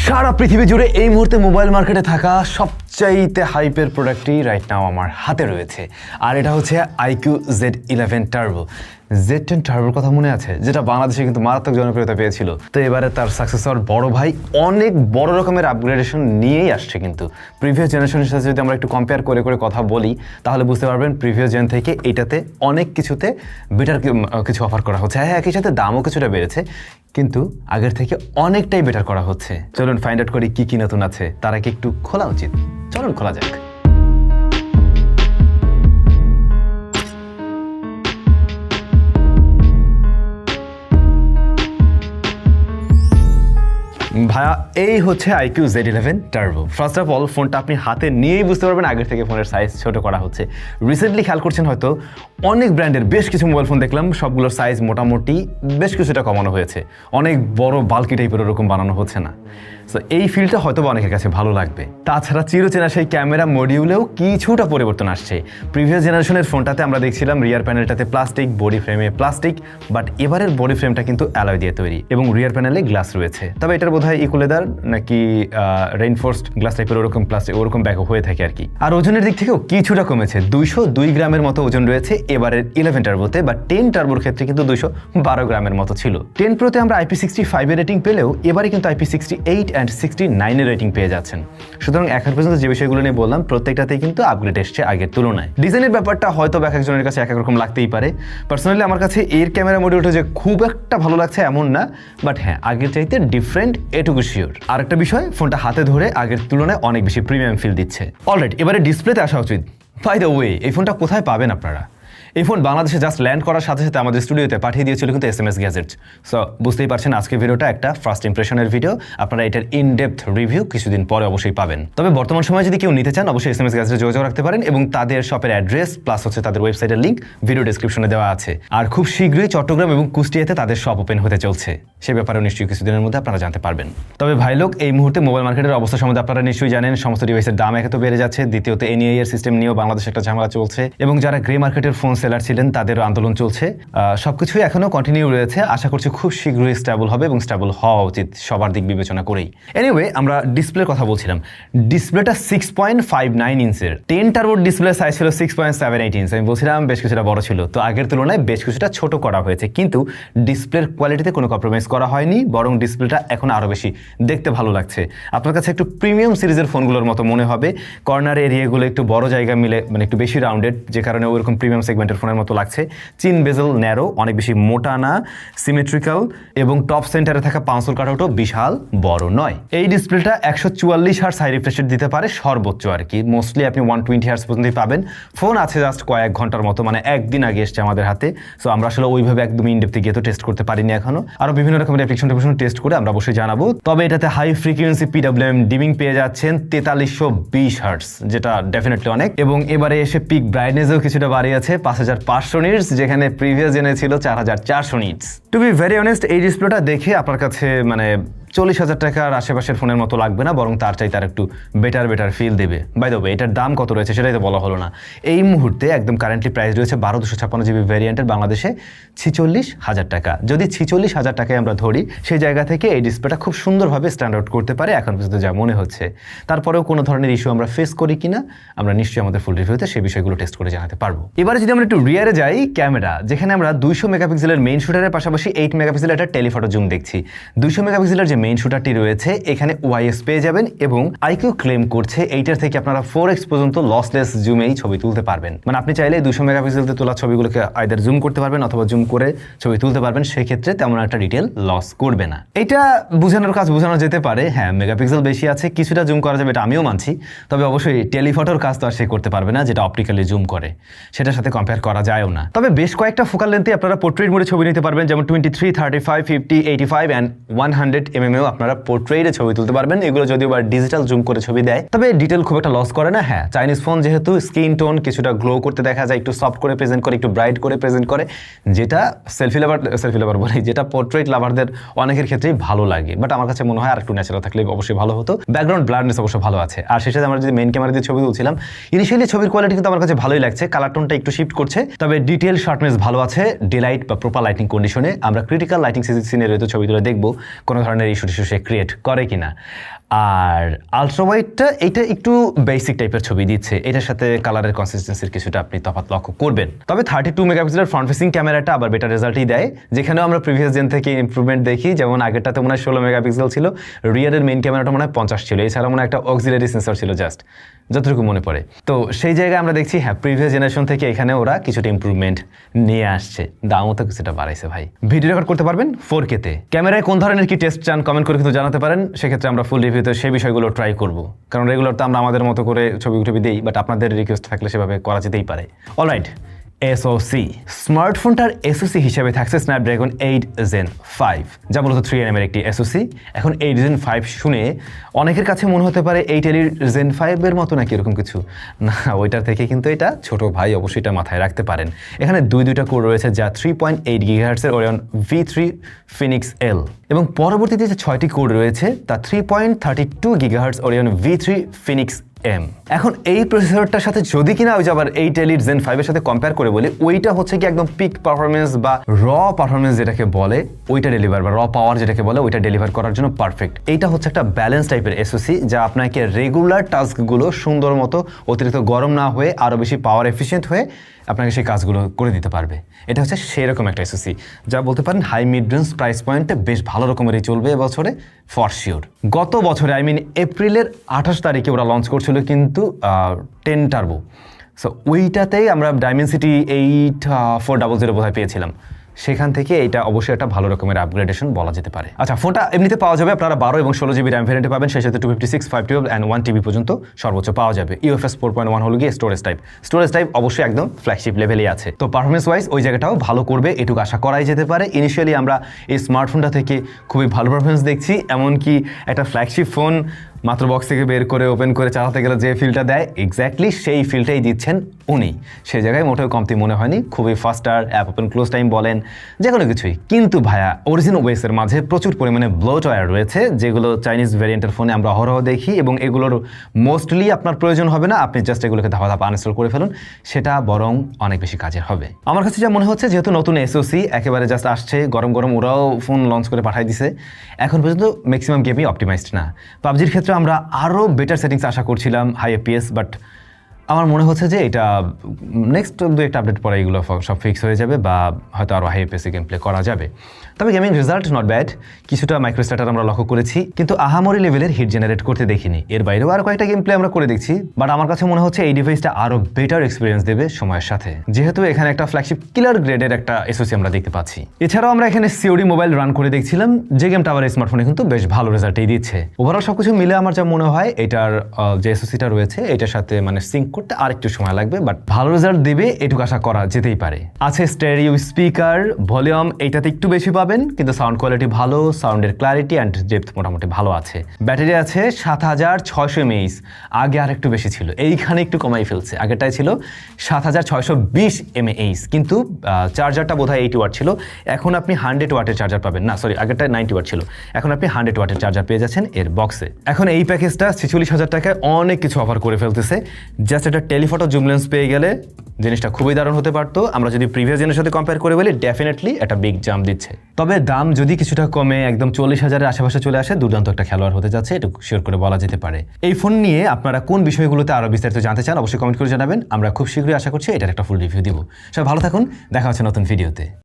সারা পৃথিবী জুড়ে এই মুহূর্তে মোবাইল মার্কেটে থাকা সবচাইতে হাইপের প্রোডাক্টটি রাইট নাও আমার হাতে রয়েছে, আর এটা হচ্ছে IQ Z11 টার্বো। Z10 টার্বোর কথা মনে আছে, যেটা বাংলাদেশে কিন্তু মারাত্মক জনপ্রিয়তা পেয়েছিল। তো এবারে তার সাকসেসর বড় ভাই অনেক বড় রকমের আপগ্রেডেশন নিয়েই আসছে। কিন্তু প্রিভিয়াস জেনারেশনের সাথে যদি আমরা একটু কম্পেয়ার করে করে কথা বলি, তাহলে বুঝতে পারবেন প্রিভিয়াস জেন থেকে এটাতে অনেক কিছুতে বেটার কিছু অফার করা হচ্ছে। হ্যাঁ, একই সাথে দামও কিছুটা বেড়েছে, কিন্তু আগের থেকে অনেকটাই বেটার করা হচ্ছে। চলুন ফাইন্ড আউট করি কি কি নতুন আছে। তার আগে একটু খোলা উচিত, চলুন খোলা যাক। ভাইয়া, এই হচ্ছে IQ Z11 turbo. First of all, ফোনটা আপনি হাতে নিয়েই বুঝতে পারবেন আগের থেকে ফোনের সাইজ ছোট করা হচ্ছে। রিসেন্টলি খেয়াল করছেন হয়তো, অনেক ব্র্যান্ডের বেশ কিছু মোবাইল ফোন দেখলাম, সবগুলোর সাইজ মোটামুটি বেশ কিছুটা কমানো হয়েছে। অনেক বড় বাল্কি টাইপের ওরকম বানানো হচ্ছে না। সো এই ফিলটা হয়তো অনেকের কাছে ভালো লাগবে। তাছাড়া চিরচেনা সেই ক্যামেরা মডিউলেও কিছুটা পরিবর্তন আসছে। প্রিভিয়াস জেনারেশনের ফোনটাতে আমরা দেখছিলাম রিয়ার প্যানেলটাতে প্লাস্টিক, বডি ফ্রেমে প্লাস্টিক, বাট এবারের বডি ফ্রেমটা কিন্তু অ্যালয় দিয়ে তৈরি এবং রিয়ার প্যানেলে গ্লাস রয়েছে। তবে এটার বোধহয় ইকুলেদার নাকি রেইনফোর্সড গ্লাস টাইপের ওরকম প্লাস্টিক ওরকম ব্যাগ হয়ে থাকে আর কি। আর ওজনের দিক থেকেও কিছুটা কমেছে, 202 গ্রামের মতো ওজন রয়েছে এবারের 11 টার্বোতে, বা 10 টার্বোর ক্ষেত্রে কিন্তু 212 গ্রামের মতো ছিল। 10 প্রোতে আমরা IP65 এর রেটিং পেলেও এবারে কিন্তু IP68 and 69 এর রেটিং পেয়ে যাচ্ছেন। সুতরাং এখন পর্যন্ত যে বিষয়গুলো নিয়ে বললাম, প্রত্যেকটাতেই কিন্তু আপগ্রেড এসছে আগের তুলনায়। ডিজাইনের ব্যাপারটা হয়তো এক একজনের কাছে এক এক রকম লাগতেই পারে। পার্সোনালি আমার কাছে এর ক্যামেরা মডিউলটা যে খুব একটা ভালো লাগছে এমন না, বাট হ্যাঁ, আগের চাইতে ডিফারেন্ট এটুকু শিওর। আর একটা বিষয়, ফোনটা হাতে ধরে আগের তুলনায় অনেক বেশি প্রিমিয়াম ফিল দিচ্ছে। অলরাইট, এবারে ডিসপ্লেতে আসা উচিত। বাই দ্য ওয়ে, এই ফোনটা কোথায় পাবেন আপনারা? এই ফোন বাংলাদেশে জাস্ট ল্যান্ড করার সাথে সাথে আমাদের স্টুডিওতে পাঠিয়ে দিয়েছিল কিন্তু SMS গ্যাজেটস। সো বুঝতেই পারছেন আজকের ভিডিওটা একটা ফার্স্ট ইমপ্রেশনের ভিডিও। আপনারা এটার ইনডেপথ রিভিউ কিছুদিন পরে অবশ্যই পাবেন। তবে বর্তমান সময়ে যদি কেউ নিতে চান, অবশ্যই SMS গ্যাজেটে যোগাযোগ রাখতে পারেন, এবং তাদের শপের অ্যাড্রেস প্লাস হচ্ছে তাদের ওয়েবসাইটের লিঙ্ক ভিডিও ডেসক্রিপশনে দেওয়া আছে। আর খুব শীঘ্রই চট্টগ্রাম এবং কুষ্টিয়াতে তাদের শপ ওপেন হতে চলছে, সে ব্যাপারেও নিশ্চয়ই কিছুদিনের মধ্যে আপনারা জানতে পারবেন। তবে ভাই লোক, এই মুহূর্তে মোবাইল মার্কেটের অবস্থা সম্বন্ধে আপনারা নিশ্চয়ই জানেন। সমস্ত ডিভাইসের দাম একে তো বেড়ে যাচ্ছে, দ্বিতীয়ত NEI এর সিস্টেম নিয়েও বাংলাদেশে একটা ঝামেলা চলছে, এবং যারা গ্রে মার্কেটের ফোন সেলার ছিলেন তাদের আন্দোলন চলছে। সবকিছুই এখনো কন্টিনিউ রয়েছে। আশা করছি খুব শীঘ্রই স্টেবল হবে, এবং স্টেবল হওয়া উচিত সবার দিক বিবেচনা করেই। এনিওয়ে, আমরা ডিসপ্লের কথা বলছিলাম। ডিসপ্লেটা 6.59 ইঞ্চের। 10 টার্বোর ডিসপ্লে সাইজ ছিল 6.78 ইঞ্চ। আমি বলছিলাম বেশ কিছুটা বড় ছিল, তো আগের তুলনায় বেশ কিছুটা ছোট করা হয়েছে, কিন্তু ডিসপ্লের কোয়ালিটিতে কোনো কম্প্রোমাইজ করা হয়নি, বরং ডিসপ্লেটা এখন আরও বেশি দেখতে ভালো লাগছে। আপনার কাছে একটু প্রিমিয়াম সিরিজের ফোনগুলোর মতো মনে হবে। কর্নার এরিয়াগুলো একটু বড় জায়গা মিলে, মানে একটু বেশি রাউন্ডেড, যে কারণে ওইরকম প্রিমিয়াম সেগমেন্টের ফোনের মতো লাগছে। চিন বেজেল ন্যারো, অনেক বেশি মোটা না, সিমেট্রিক্যাল, এবং টপ সেন্টারে থাকা পাঁচল কাটআউটও বিশাল বড় নয়। এই ডিসপ্লেটা 144 হার্টজ হাই রিফ্রেশ রেট দিতে পারে সর্বোচ্চ আর কি। মোস্টলি আপনি 120 হার্টজ পর্যন্তই পাবেন। ফোন আছে জাস্ট কয়েক ঘন্টার মতো, মানে একদিন আগে এসছে আমাদের হাতে। সো আমরা আসলে ওইভাবে একদম ইনডেপথে গিয়ে তো টেস্ট করতে পারিনি এখনো। আরো বিভিন্ন রকমের অ্যাপ্লিকেশন টেস্ট করে আমরা অবশ্যই জানাবো। তবে এটাতে হাই ফ্রিকোয়েন্সি PWM ডিমিং পেয়ে যাচ্ছেন 4320 হার্টজ, যেটা ডেফিনেটলি অনেক। এবং এবারে এসে পিক ব্রাইটনেসও কিছুটা বাড়িয়েছে 5500 নিটস, যেখানে প্রিভিয়াস জেনে ছিল 4400 nits. To be very honest, এই ডিসপ্লেটা দেখে আপনার কাছে মানে 40,000 টাকার আশেপাশের ফোনের মতো লাগবে না, বরং তার চাই তার একটু বেটার ফিল দেবে। বাই দ্য ওয়ে, এটার দাম কত রয়েছে সেটাই তো বলা হলো না। এই মুহূর্তে একদম কারেন্টলি প্রাইস রয়েছে 12256 GB ভ্যারিয়েন্টের বাংলাদেশে 46,000 টাকা। যদি 46,000 টাকায় আমরা ধরি, সেই জায়গা থেকে এই ডিসপ্লেটা খুব সুন্দরভাবে স্ট্যান্ড আউট করতে পারে এখন পর্যন্ত যা মনে হচ্ছে। তারপরেও কোনো ধরনের ইস্যু আমরা ফেস করি কিনা আমরা নিশ্চয়ই আমাদের ফুল রিভিউতে সেই বিষয়গুলো টেস্ট করে জানাতে পারবো। এবারে যদি আমরা একটু রিয়ারে যাই, ক্যামেরা, যেখানে আমরা 200 মেগাপিক্সেলের মেইন শুটারের পাশাপাশি 8 মেগাপিক্সেলের একটা টেলিফটো জুম দেখছি। 200 মেগাপিক্সেলের যে মেইন শুটারটি রয়েছে এখানে OIS পেয়ে যাবেন, এবং IQ ক্লেম করছে এইটার থেকে আপনারা 4x পর্যন্ত লসলেস জুমেই ছবি তুলতে পারবেন। মানে আপনি চাইলে 200 মেগাপিক্সেলতে তোলা ছবিগুলোকে আইদার জুম করতে পারবেন অথবা জুম করে ছবি তুলতে পারবেন, সেক্ষেত্রে তেমন একটা ডিটেল লস করবে না। এটা বোঝানোর কাজ বোঝানো যেতে পারে, হ্যাঁ মেগাপিক্সেল বেশি আছে, কিছুটা জুম করা যাবে, এটা আমিও মানছি। তবে অবশ্যই টেলিফটোর কাজ তো আর সে করতে পারবে না যেটা অপটিক্যালি জুম করে, সেটার সাথে কম্পেয়ার করা যায়ও না। তবে বেশ কয়েকটা ফোকাল লেন্থে আপনারা পোর্ট্রেট মোডে ছবি নিতে পারবেন, যেমন 23, 35, 50, 85 অ্যান্ড 100 mm আপনারা পোর্ট্রেটে ছবি তুলতে পারবেন। এগুলো যদিও বা ডিজিটাল জুম করে ছবি দেয়, তবে ডিটেল খুব একটা লস করে না। হ্যাঁ, চাইনিজ ফোন যেহেতু স্কিন টোন কিছুটা গ্লো করতে দেখা যায়, একটু সফট করে প্রেজেন্ট করে, একটু ব্রাইট করে প্রেজেন্ট করে, যেটা সেলফি লাভার বলে, যেটা পোর্ট্রেট লাভারদের অনেকের ক্ষেত্রেই ভালো লাগে। বাট আমার কাছে মনে হয় আর একটু ন্যাচারাল থাকলে অবশ্যই ভালো হতো। ব্যাকগ্রাউন্ড ব্লারনেস অবশ্য ভালো আছে। আর শেষে আমরা যদি মেইন ক্যামেরা দিয়ে ছবি তুলছিলাম, ইনিশিয়ালি ছবির কোয়ালিটি কিন্তু আমার কাছে ভালোই লাগছে, কালার টোনটা একটু শিফট করছে, তবে ডিটেল শার্পনেস ভালো আছে। ডে লাইট বা প্রপার লাইটিং কন্ডিশনে আমরা ক্রিটিক্যাল লাইটিং সিনারিওতে ছবি তুলে দেখবো, কোনো ধরনের ইস্যু টিস্যু সে ক্রিয়েট করে কিনা। আর আলট্রা ওয়াইডটা এটা একটু বেসিক টাইপের ছবি দিচ্ছে, এটার সাথে কালারের কনসিস্টেন্সির কিছুটা আপনি তফাৎ লক্ষ্য করবেন। তবে 32 মেগাপিক্সেলের ফ্রন্ট ফেসিং ক্যামেরাটা আবার বেটার রেজাল্টই দেয়, যেখানেও আমরা প্রিভিয়াস জেন থেকে ইমপ্রুভমেন্ট দেখি। যেমন আগেরটাতে মনে হয় 16 মেগাপিক্সেল ছিল, রিয়ারের মেইন ক্যামেরাটা মনে হয় 50 ছিল, এছাড়া মনে হয় একটা অক্সিলারি সেন্সর ছিল জাস্ট, যতটুকু মনে পড়ে। তো সেই জায়গায় আমরা দেখছি হ্যাঁ প্রিভিয়াস জেনারেশন থেকে এখানে ওরা কিছুটা ইমপ্রুভমেন্ট নিয়ে আসছে, দামও তো কিছুটা বাড়াইছে ভাই। ভিডিও রেকর্ড করতে পারবেন 4K তে। ক্যামেরায় কোন ধরনের কি টেস্ট চান কমেন্ট করে কিন্তু জানাতে পারেন, সেক্ষেত্রে আমরা ফুল রিভিউতে সেই বিষয়গুলো ট্রাই করব, কারণ রেগুলার তো আমরা আমাদের মতো করে ছবি দিই, বাট আপনাদের রিকোয়েস্ট থাকলে সেভাবে করা যেতেই পারে। অলরাইট, এসওসি স্মার্টফোনটার এসওসি হিসেবে থাকছে স্ন্যাপড্রাগন 8 Gen 5, যা মূলত 3nm এর একটি এসওসি। এখন 8 Gen 5 শুনে অনেকের কাছে মনে হতে পারে 8 Gen 5 এর মতো নাকি এরকম কিছু না, ওইটার থেকে কিন্তু এটা ছোট ভাই, অবশ্যই এটা মাথায় রাখতে পারেন। এখানে দুইটা কোর রয়েছে, যা 3.8 GHz এর Oreon V3 Phoenix L, এবং পরবর্তীতে যে 6টি কোর রয়েছে তা 3.32 GHz Oreon V3 Phoenix M। এখন এই প্রসেসরটার সাথে যদি কিনা ওই যে আবার 8 Elite Zen 5 এর সাথে কম্পেয়ার করে বলি, ওইটা হচ্ছে কি একদম পিক পারফরমেন্স বা র পারফরমেন্স যেটাকে বলে ওইটা ডেলিভার, বা র পাওয়ার যেটাকে বলে ওইটা ডেলিভার করার জন্য পারফেক্ট। এইটা হচ্ছে একটা ব্যালেন্স টাইপের এসওসি, যা আপনাকে রেগুলার টাস্কগুলো সুন্দর মতো অতিরিক্ত গরম না হয়ে আরও বেশি পাওয়ার এফিসিয়েন্ট হয়ে আপনাকে সেই কাজগুলো করে দিতে পারবে। এটা হচ্ছে সেই রকম একটা এসওসি, যা বলতে পারেন হাই মিড রেঞ্জ প্রাইস পয়েন্টে বেশ ভালো রকমেরই চলবে এবছরে ফর শিওর। গত বছরে এপ্রিলের 28 তারিখে ওরা লঞ্চ করছিল কিন্তু 10 টার্বো, সো ওইটাতেই আমরা ডাইমেনসিটি 8400 বোধহয় পেয়েছিলাম। সেখান থেকে এটা অবশ্যই একটা ভালো রকমের আপগ্রেডেশন বলা যেতে পারে। আচ্ছা, ফোনটা এমনিতে পাওয়া যাবে, আপনারা 12 এবং 16 জিবি র্যাম ভ্যারিয়েন্টে পাবেন, সেই সাথে 256, 512 অ্যান্ড 1 TB পর্যন্ত সর্বোচ্চ পাওয়া যাবে। UFS 4.1 হলো গিয়ে স্টোরেজ টাইপ অবশ্যই একদম ফ্ল্যাগশিপ লেভেলেই আছে। তো পারফরমেন্স ওয়াইজ ওই জায়গাটাও ভালো করবে, এটুকু আশা করাই যেতে পারে। ইনিশিয়ালি আমরা এই স্মার্টফোনটা থেকে খুবই ভালো পারফরমেন্স দেখছি, এমনকি একটা ফ্ল্যাগশিপ ফোন মাত্র বক্স থেকে বের করে ওপেন করে চালাতে গেলে যে ফিলটা দেয়, এক্স্যাক্টলি সেই ফিলটাই দিচ্ছেন উনি। সেই জায়গায় মোটেও কমতি মনে হয়নি, খুবই ফাস্টার, অ্যাপ ওপেন ক্লোজ টাইম বলেন, যে কোনো কিছুই। কিন্তু ভাইয়া অরিজিন ওয়েসের মাঝে প্রচুর পরিমাণে ব্লোটওয়্যার রয়েছে, যেগুলো চাইনিজ ভ্যারিয়েন্টের ফোনে আমরা অহরহ দেখি, এবং এগুলোর মোস্টলি আপনার প্রয়োজন হবে না, আপনি জাস্ট এগুলোকে ধাপা আনইনস্টল করে ফেলুন, সেটা বরং অনেক বেশি কাজের হবে। আমার কাছে যা মনে হচ্ছে, যেহেতু নতুন এসওসি একেবারে জাস্ট আসছে, গরম ওরাও ফোন লঞ্চ করে পাঠিয়ে দিছে, এখন পর্যন্ত ম্যাক্সিমাম গেমই অপটিমাইজড না। পাবজির ক্ষেত্রে আমরা আরও বেটার সেটিংস আশা করছিলাম, হাই এফপিএস, বাট আমার মনে হচ্ছে যে এটা নেক্সট একটা আপডেট পরে এগুলো সব ফিক্স হয়ে যাবে, বা হয়তো আরও হাই এফপিএসে গেম প্লে করা যাবে। তবে গেমিং রেজাল্ট নট ব্যাড, কিছুটা মাইক্রোস্ট্যাটার আমরা লক্ষ্য করেছি, কিন্তু আহামরি লেভেলের হিট জেনারেট করতে দেখিনি। এর বাইরেও আরও কয়েকটা গেম প্লে আমরা করে দেখছি, বাট আমার কাছে মনে হচ্ছে এই ডিভাইসটা আরও বেটার এক্সপিরিয়েন্স দেবে সময়ের সাথে, যেহেতু এখানে একটা ফ্ল্যাগশিপ কিলার গ্রেডের একটা এসওসি আমরা দেখতে পাচ্ছি। এছাড়াও আমরা এখানে সিওডি মোবাইল রান করে দেখছিলাম, যে গেমটা আবার স্মার্টফোনে কিন্তু বেশ ভালো রেজাল্টই দিচ্ছে। ওভারঅল সবকিছু মিলে আমার যা মনে হয়, এটার যে এসওসিটা রয়েছে এটার সাথে সিঙ্ক করতে আরেকটু সময় লাগবে, বাট ভালো রেজাল্ট দেবে এটুকু আশা করা যেতেই পারে। আছে স্টেরিও স্পিকার, ভলিউম এইটাতে একটু বেশি পাবেন, কিন্তু সাউন্ড কোয়ালিটি ভালো, সাউন্ডের ক্ল্যারিটি অ্যান্ড ডেপথ মোটামুটি ভালো আছে। ব্যাটারি আছে 7600 mAh, আগে আর একটু বেশি ছিল, এইখানে একটু কমাই ফেলছে, আগেরটাই ছিল 7620 mAh, কিন্তু চার্জারটা বোধহয় 80 ওয়াট ছিল, এখন আপনি 100 ওয়াটের চার্জার পাবেন, না সরি আগেরটা 90 ওয়াট ছিল, এখন আপনি 100 ওয়াটের চার্জার পেয়ে যাচ্ছেন এর বক্সে। এখন এই প্যাকেজটা 46,000 টাকায় অনেক কিছু অফার করে ফেলতেছে, জাস্ট একটা টেলিফটো জুম লেন্স পেয়ে গেলে জিনিসটা খুবই দারুণ হতে পারতো। আমরা যদি প্রিভিয়াস জেনের সাথে কম্পেয়ার করে বলি, ডেফিনেটলি একটা বিগ জাম্প দিচ্ছে। তবে দাম যদি কিছুটা কমে একদম 40,000-এর আশেপাশে চলে আসে, দুর্দান্ত একটা খেলোয়াড় হতে যাচ্ছে, এটা শিওর করে বলা যেতে পারে। এই ফোন নিয়ে আপনারা কোন বিষয়গুলোতে আরও বিস্তারিত জানতে চান অবশ্যই কমেন্ট করে জানাবেন, আমরা খুব শীঘ্রই আশা করছি এটার একটা ফুল রিভিউ দিব। সবাই ভালো থাকুন, দেখা হচ্ছে নতুন ভিডিওতে।